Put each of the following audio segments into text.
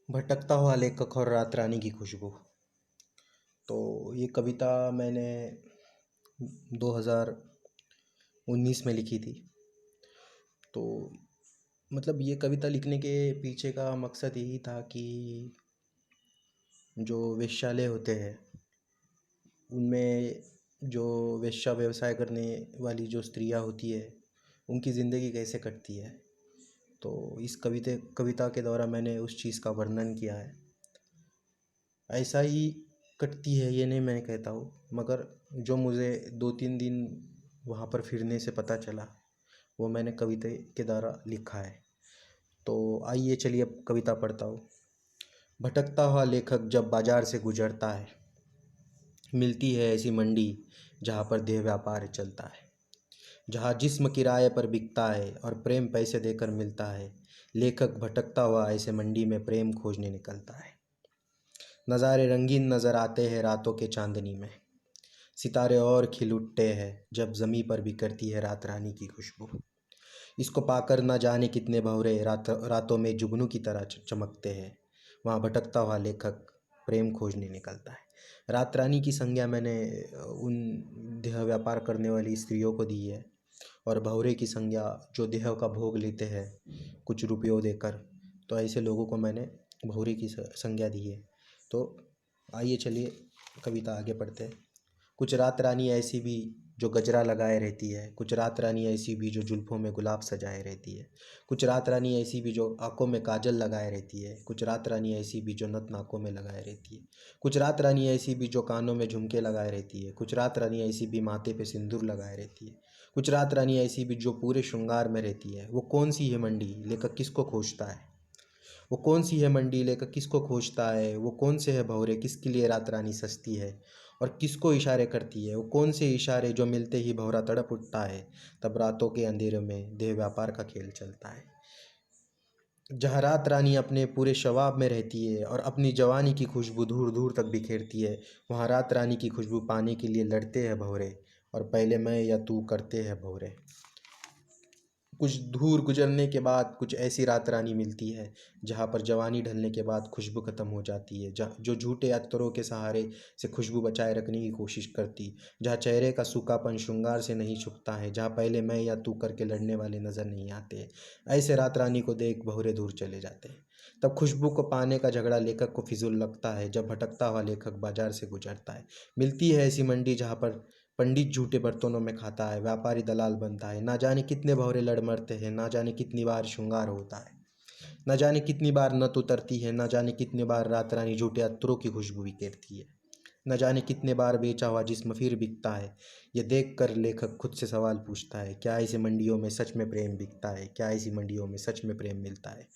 भटकता हुआ लेखक और रात रानी की खुशबू। तो ये कविता मैंने 2019 में लिखी थी। तो मतलब ये कविता लिखने के पीछे का मकसद यही था कि जो वेश्यालय होते हैं उनमें जो वेश्या व्यवसाय करने वाली जो स्त्रियां होती है उनकी ज़िंदगी कैसे कटती है। तो इस कविता के द्वारा मैंने उस चीज़ का वर्णन किया है। ऐसा ही कटती है ये नहीं मैं कहता हूँ, मगर जो मुझे 2-3 दिन वहाँ पर फिरने से पता चला वो मैंने कविता के द्वारा लिखा है। तो आइए चलिए अब कविता पढ़ता हूँ। भटकता हुआ लेखक जब बाजार से गुजरता है, मिलती है ऐसी मंडी जहाँ पर देह व्यापार चलता है, जहाँ जिस्म किराए पर बिकता है और प्रेम पैसे देकर मिलता है। लेखक भटकता हुआ ऐसे मंडी में प्रेम खोजने निकलता है। नज़ारे रंगीन नज़र आते हैं रातों के चांदनी में, सितारे और खिल उठते हैं जब ज़मीं पर बिखरती है रात रानी की खुशबू। इसको पाकर न जाने कितने भंवरे रातों में जुगनू की तरह चमकते हैं। वहाँ भटकता हुआ लेखक प्रेम खोजने निकलता है। रात रानी की संज्ञा मैंने उन देह व्यापार करने वाली स्त्रियों को दी है, और भंवरे की संज्ञा जो देह का भोग लेते हैं कुछ रुपयों देकर। तो ऐसे लोगों को मैंने भंवरे की संज्ञा दी है। तो आइए चलिए कविता आगे पढ़ते हैं। कुछ रात रानी ऐसी भी जो गजरा लगाए रहती है, कुछ रात रानी ऐसी भी जो जुल्फ़ों में गुलाब सजाए रहती है, कुछ रात रानी ऐसी भी जो आँखों में काजल लगाए रहती है, कुछ रात रानी ऐसी भी जो नथ नाकों में लगाए रहती है, कुछ रात रानी ऐसी भी जो कानों में झुमके लगाए रहती है, कुछ रात रानी ऐसी भी माथे पे सिंदूर लगाए रहती है, कुछ रात रानी ऐसी भी जो पूरे श्रृंगार में रहती है। वो कौन सी है मंडी लेकर किसको खोजता है, वो कौन सी है मंडी लेकर किसको खोजता है, वो कौन से है भंवरे किसके लिए रात रानी सस्ती है और किसको इशारे करती है। वो कौन से इशारे जो मिलते ही भंवरा तड़प उठता है, तब रातों के अंधेरे में देह व्यापार का खेल चलता है। जहाँ रात रानी अपने पूरे शबाब में रहती है और अपनी जवानी की खुशबू दूर दूर तक बिखेरती है, वहाँ रात रानी की खुशबू पाने के लिए लड़ते हैं भंवरे, और पहले मैं या तू करते हैं भंवरे। कुछ दूर गुजरने के बाद कुछ ऐसी रात रानी मिलती है जहाँ पर जवानी ढलने के बाद खुशबू ख़त्म हो जाती है, जो झूठे अत्तरों के सहारे से खुशबू बचाए रखने की कोशिश करती, जहाँ चेहरे का सूखापन श्रृंगार से नहीं छुपता है, जहाँ पहले मैं या तू करके लड़ने वाले नज़र नहीं आते। ऐसे रात रानी को देख भंवरे दूर चले जाते हैं। तब खुशबू को पाने का झगड़ा लेखक को फिजूल लगता है जब भटकता हुआ लेखक बाजार से गुजरता है। मिलती है ऐसी मंडी जहाँ पर पंडित झूठे बर्तनों में खाता है, व्यापारी दलाल बनता है। ना जाने कितने भंवरे लड़ मरते हैं, ना जाने कितनी बार श्रृंगार होता है, ना जाने कितनी बार नत उतरती है, ना जाने कितनी बार रात रानी झूठे अत्तरों की खुशबू बिखेरती है, न जाने कितने बार बेचा हुआ जिस्म फिर बिकता है। ये देख कर लेखक खुद से सवाल पूछता है, क्या ऐसी मंडियों में सच में प्रेम बिकता है, क्या ऐसी मंडियों में सच में प्रेम मिलता है।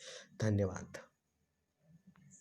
धन्यवाद।